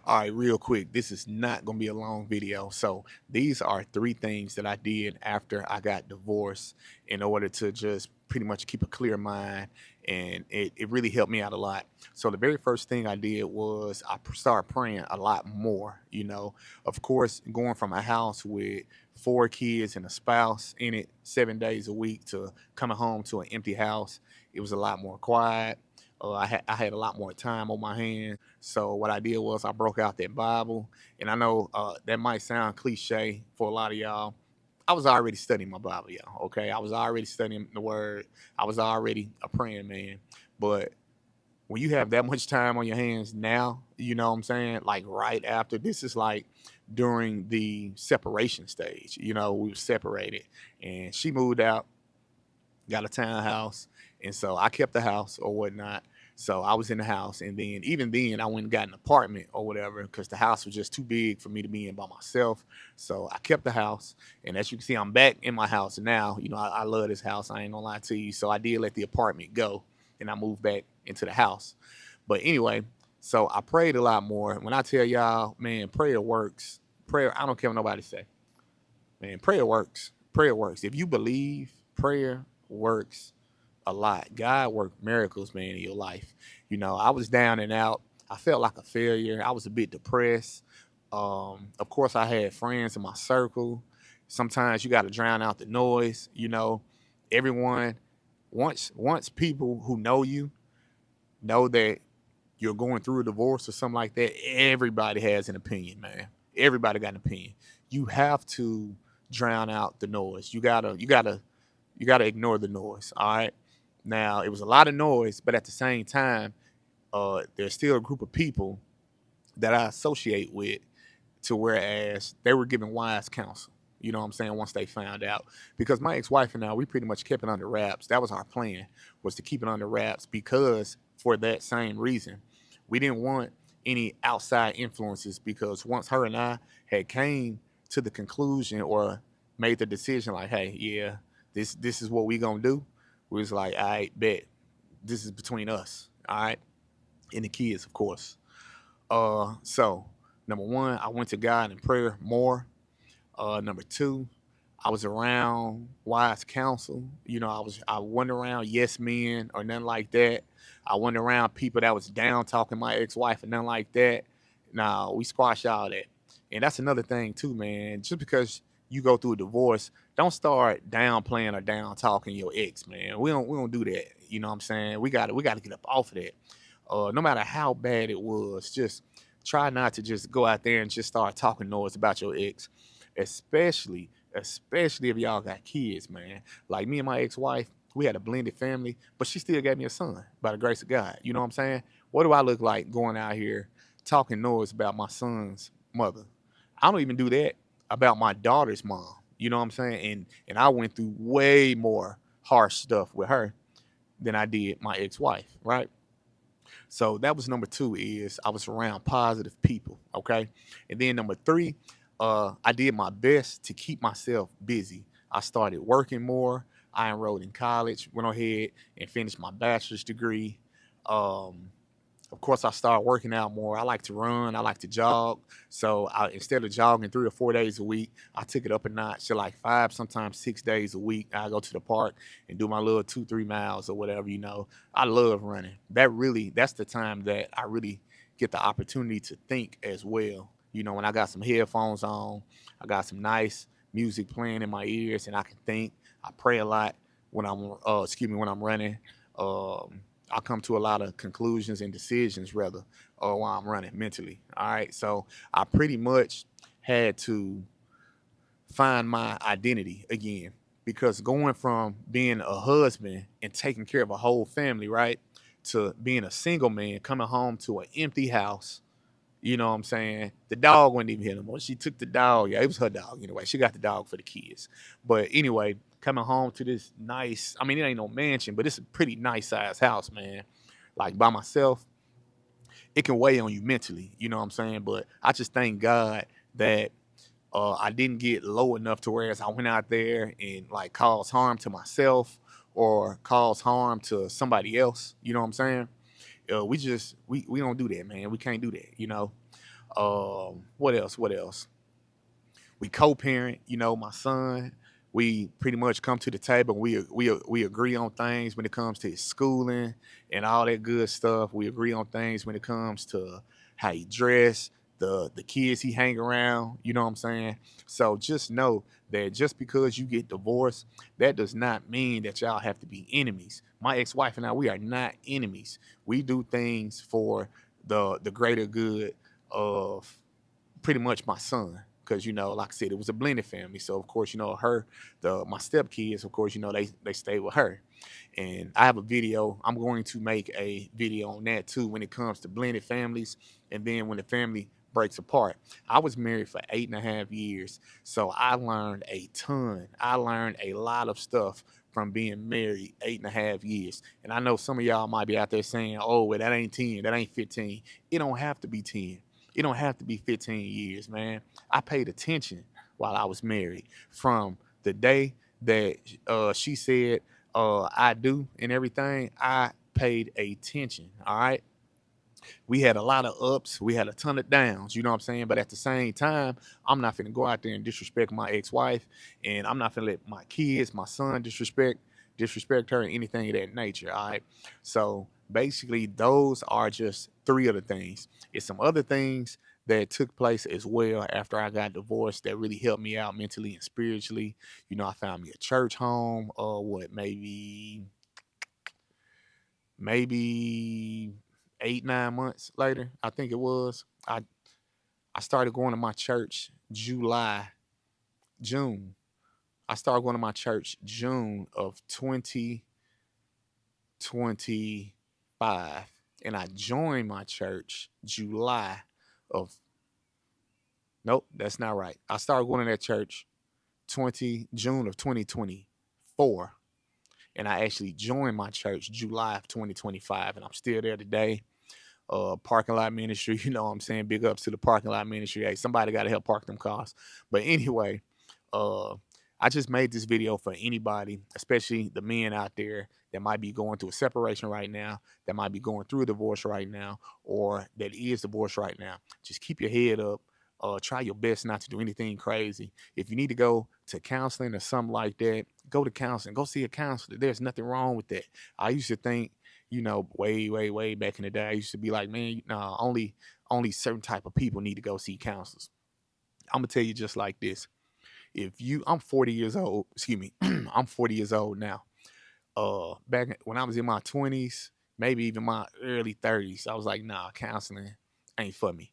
All right, real quick. This is not going to be a long video. So, these are three things that I did after I got divorced in order to just pretty much keep a clear mind. And it really helped me out a lot. So, the very first thing I did was started praying a lot more. Of course, going from a house with four kids and a spouse in it 7 days a week to coming home to an empty house, it was a lot more quiet. I had a lot more time on my hands. So what I did was I broke out that Bible, and I know that might sound cliche for a lot of y'all. I was already studying my Bible, y'all. Okay, I was already studying the Word. I was already a praying man. But when you have that much time on your hands now, you know what I'm saying? Like right after this is like during the separation stage. We were separated, and she moved out, got a townhouse, and so I kept the house or whatnot. So I was in the house, and then even then I went and got an apartment or whatever because the house was just too big for me to be in by myself. So I kept the house, and as you can see, I'm back in my house now. I love this house. I ain't gonna lie to you. So I did let the apartment go, and I moved back into the house. But anyway, so I prayed a lot more. When I tell y'all, man, prayer works. Prayer, I don't care what nobody say. Man, prayer works. Prayer works. If you believe, prayer works a lot. God worked miracles, man, in your life. I was down and out. I felt like a failure. I was a bit depressed. Of course, I had friends in my circle. Sometimes you got to drown out the noise. Everyone, once people who know you know that you're going through a divorce or something like that, everybody has an opinion, man. Everybody got an opinion. You have to drown out the noise. You gotta ignore the noise. All right. Now it was a lot of noise, but at the same time, there's still a group of people that I associate with to whereas they were giving wise counsel. You know what I'm saying? Once they found out, because my ex-wife and I, we pretty much kept it under wraps. That was our plan, was to keep it under wraps because for that same reason, we didn't want any outside influences. Because once her and I had came to the conclusion or made the decision, like, hey, yeah, this is what we gonna do. We was like, I right, bet this is between us, all right, and the kids, of course. So number one, I went to God in prayer more. Number two, I was around wise counsel. I wasn't around yes men or nothing like that. I wasn't around people that was down talking my ex-wife and nothing like that. Nah, we squash all that. And that's another thing too, man. Just because you go through a divorce, don't start downplaying or down talking your ex, man. We don't do that. You know what I'm saying? We gotta get up off of that. No matter how bad it was, just try not to just go out there and just start talking noise about your ex, especially if y'all got kids, man. Like me and my ex-wife, we had a blended family, but she still gave me a son by the grace of God. You know what I'm saying? What do I look like going out here talking noise about my son's mother? I don't even do that about my daughter's mom. You know what I'm saying? And I went through way more harsh stuff with her than I did my ex-wife, right? So that was number two, is I was around positive people. Okay. And then number three, I did my best to keep myself busy. I started working more. I enrolled in college, went ahead and finished my bachelor's degree. Um, of course, I started working out more. I like to run. I like to jog. So instead of jogging 3 or 4 days a week, I took it up a notch to like 5, sometimes 6 days a week. I go to the park and do my little 2, 3 miles or whatever. I love running. That's the time that I really get the opportunity to think as well. When I got some headphones on, I got some nice music playing in my ears, and I can think. I pray a lot when I'm running. Um, I come to a lot of conclusions and decisions rather while I'm running mentally. All right. So I pretty much had to find my identity again, because going from being a husband and taking care of a whole family, right, to being a single man coming home to an empty house. You know what I'm saying? The dog wasn't even here no more. She took the dog. Yeah, it was her dog anyway. She got the dog for the kids. But anyway, coming home to this nice, I mean, it ain't no mansion, but it's a pretty nice size house, man. Like by myself, it can weigh on you mentally. You know what I'm saying? But I just thank God that I didn't get low enough to where as I went out there and like cause harm to myself or cause harm to somebody else. You know what I'm saying? We don't do that, man. We can't do that. What else? What else? We co-parent. You know, my son. We pretty much come to the table. We agree on things when it comes to his schooling and all that good stuff. We agree on things when it comes to how he dress, the kids he hang around. You know what I'm saying? So just know that just because you get divorced, that does not mean that y'all have to be enemies. My ex-wife and I, we are not enemies. We do things for the greater good of pretty much my son, because like I said, it was a blended family. So of course, her, my stepkids, of course, they stay with her. And I have a video. I'm going to make a video on that too when it comes to blended families. And then when the family breaks apart. I was married for 8.5 years. So I learned a ton. I learned a lot of stuff from being married 8.5 years. And I know some of y'all might be out there saying, oh, well, that ain't 10, that ain't 15. It don't have to be 10. It don't have to be 15 years, man. I paid attention while I was married. From the day that she said I do and everything, I paid attention. All right. We had a lot of ups, we had a ton of downs, you know what I'm saying? But at the same time, I'm not finna go out there and disrespect my ex-wife, and I'm not finna let my kids, my son disrespect her and anything of that nature. All right. So basically, those are just three of the things. It's some other things that took place as well after I got divorced that really helped me out mentally and spiritually. I found me a church home, maybe 8, 9 months later, I think it was. I started going to my church June. I started going to my church June of 2025. And I joined my church July of, nope, that's not right. I started going to that church June of 2024. And I actually joined my church July of 2025. And I'm still there today. Parking lot ministry, you know what I'm saying? Big ups to the parking lot ministry. Hey, somebody got to help park them cars. But anyway, uh, I just made this video for anybody, especially the men out there that might be going through a separation right now, that might be going through a divorce right now, or that is divorced right now. Just keep your head up. Try your best not to do anything crazy. If you need to go to counseling or something like that, go to counseling. Go see a counselor. There's nothing wrong with that. I used to think, way, way, way back in the day, I used to be like, man, nah, only certain type of people need to go see counselors. I'm gonna tell you just like this. I'm 40 years old, excuse me, I'm 40 years old now. Back when I was in my 20s, maybe even my early 30s, I was like, nah, counseling ain't for me.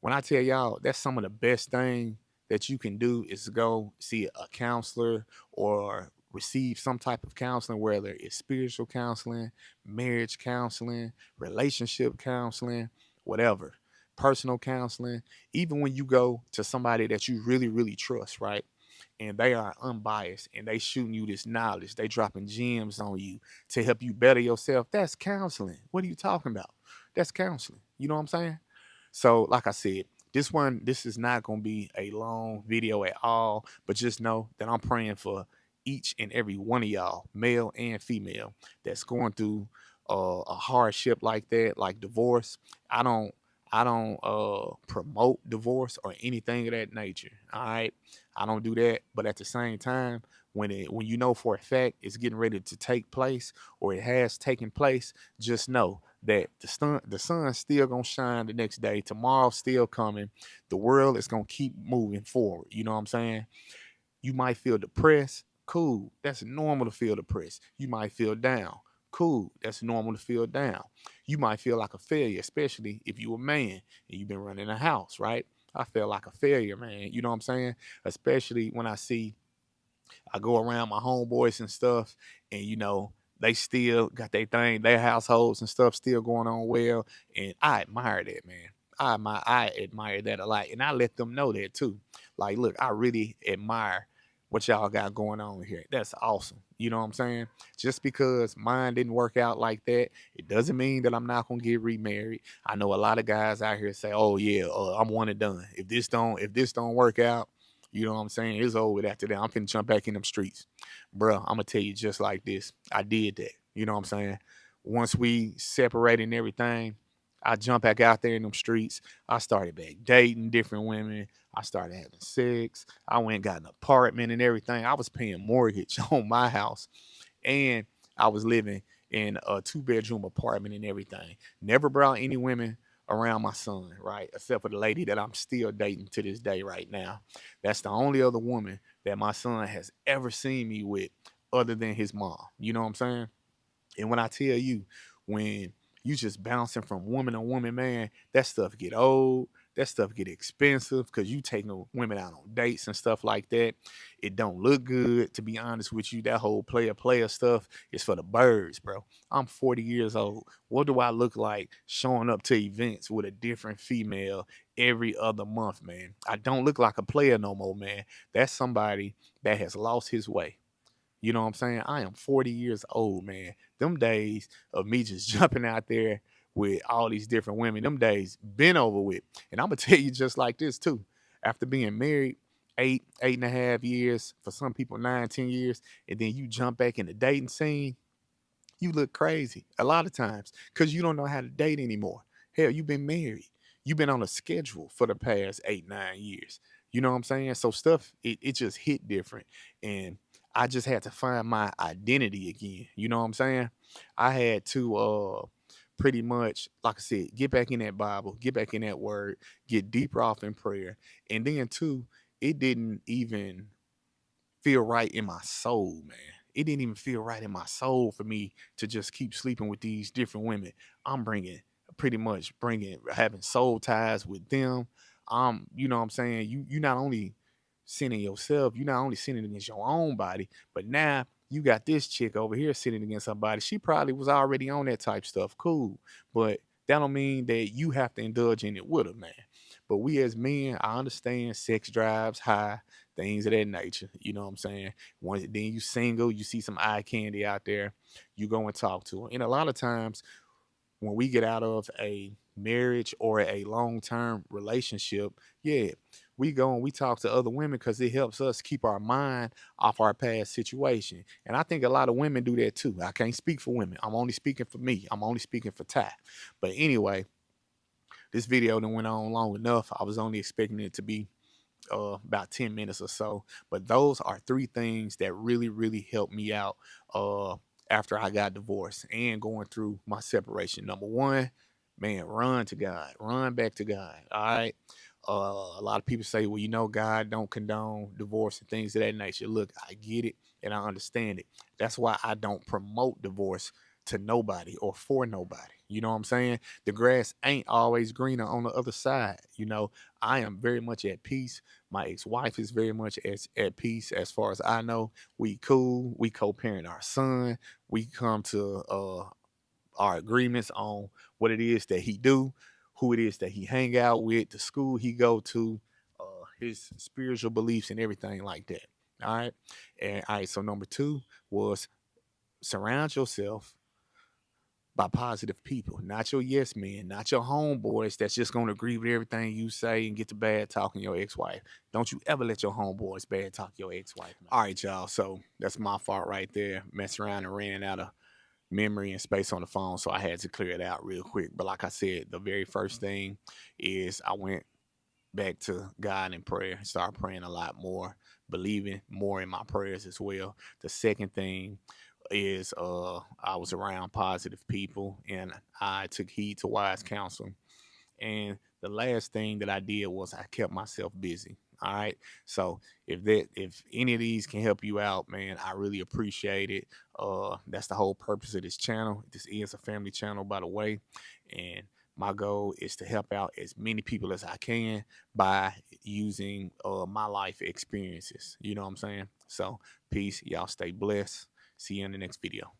When I tell y'all, that's some of the best thing that you can do is go see a counselor or receive some type of counseling, whether it's spiritual counseling, marriage counseling, relationship counseling, whatever, personal counseling. Even when you go to somebody that you really, really trust, right? And they are unbiased and they shooting you this knowledge, they dropping gems on you to help you better yourself. That's counseling. What are you talking about? That's counseling. You know what I'm saying? So, like I said, this is not going to be a long video at all, but just know that I'm praying for each and every one of y'all, male and female, that's going through a hardship like that, like divorce. I don't, I don't promote divorce or anything of that nature. All right, I don't do that. But at the same time, when you know for a fact it's getting ready to take place or it has taken place, just know that the sun's still gonna shine the next day. Tomorrow's still coming. The world is gonna keep moving forward. You know what I'm saying? You might feel depressed. Cool. That's normal to feel depressed. You might feel down. Cool. That's normal to feel down. You might feel like a failure, especially if you're a man and you've been running a house, right? I feel like a failure, man. You know what I'm saying? Especially when I go around my homeboys and stuff, and they still got their thing, their households and stuff still going on well, and I admire that, man. I admire that a lot, and I let them know that too. Like, look, I really admire what y'all got going on here. That's awesome. You know what I'm saying? Just because mine didn't work out like that, it doesn't mean that I'm not gonna get remarried. I know a lot of guys out here say, "Oh yeah, I'm one and done. If this don't work out, you know what I'm saying? It's over after that. I'm finna jump back in them streets." Bro, I'm gonna tell you just like this. I did that. You know what I'm saying? Once we separated and everything, I jump back out there in them streets. I started back dating different women. I started having sex. I went and got an apartment and everything. I was paying mortgage on my house, and I was living in a 2-bedroom apartment and everything. Never brought any women around my son, right? Except for the lady that I'm still dating to this day right now. That's the only other woman that my son has ever seen me with other than his mom. You know what I'm saying? And when I tell you, when you just bouncing from woman to woman, man, that stuff get old. That stuff get expensive because you taking women out on dates and stuff like that. It don't look good, to be honest with you. That whole player stuff is for the birds, bro. I'm 40 years old. What do I look like showing up to events with a different female every other month, man? I don't look like a player no more, man. That's somebody that has lost his way. You know what I'm saying? I am 40 years old, man. Them days of me just jumping out there with all these different women, them days been over with. And I'm gonna tell you just like this too. After being married 8.5 years, for some people 9, 10 years, and then you jump back in the dating scene, you look crazy a lot of times because you don't know how to date anymore. Hell, you've been married. You've been on a schedule for the past 8, 9 years. You know what I'm saying? So stuff it just hit different. And I just had to find my identity again. You know what I'm saying? I had to pretty much, like I said, get back in that Bible, get back in that word, get deeper off in prayer. And then too, it didn't even feel right in my soul, man. It didn't even feel right in my soul for me to just keep sleeping with these different women. I'm pretty much bringing having soul ties with them. You know what I'm saying? You not only sinning yourself, you not only sinning against your own body, but now you got this chick over here sinning against somebody. She probably was already on that type stuff. Cool. But that don't mean that you have to indulge in it with her, man. But we as men, I understand sex drives high, things of that nature. You know what I'm saying? Once then you single, you see some eye candy out there, you go and talk to her. And a lot of times when we get out of a marriage or a long-term relationship, yeah, we go and we talk to other women because it helps us keep our mind off our past situation. And I think a lot of women do that too. I can't speak for women. I'm only speaking for me. I'm only speaking for Ty. But anyway, this video then went on long enough. I was only expecting it to be about 10 minutes or so. But those are three things that really, really helped me out uh, after I got divorced and going through my separation. Number one, man, run to God, run back to God. All right. A lot of people say, well, you know, God don't condone divorce and things of that nature. Look, I get it and I understand it. That's why I don't promote divorce to nobody or for nobody. You know what I'm saying? The grass ain't always greener on the other side. You know, I am very much at peace. My ex-wife is very much at peace as far as I know. We cool. We co-parent our son. We come to our agreements on what it is that he do, who it is that he hang out with, the school he go to, his spiritual beliefs and everything like that. All right. And all right, so number two was surround yourself by positive people, not your yes men, not your homeboys that's just gonna agree with everything you say and get to bad talking your ex-wife. Don't you ever let your homeboys bad talk your ex-wife. All right, y'all. So that's my fault right there. Mess around and ran out of memory and space on the phone, so I had to clear it out real quick. But like I said, the very first thing is I went back to God in prayer, started praying a lot more, believing more in my prayers as well. The second thing is I was around positive people and I took heed to wise counsel. And the last thing that I did was I kept myself busy. All right. So if any of these can help you out, man, I really appreciate it. That's the whole purpose of this channel. This is a family channel, by the way. And my goal is to help out as many people as I can by using my life experiences. You know what I'm saying? So peace. Y'all stay blessed. See you in the next video.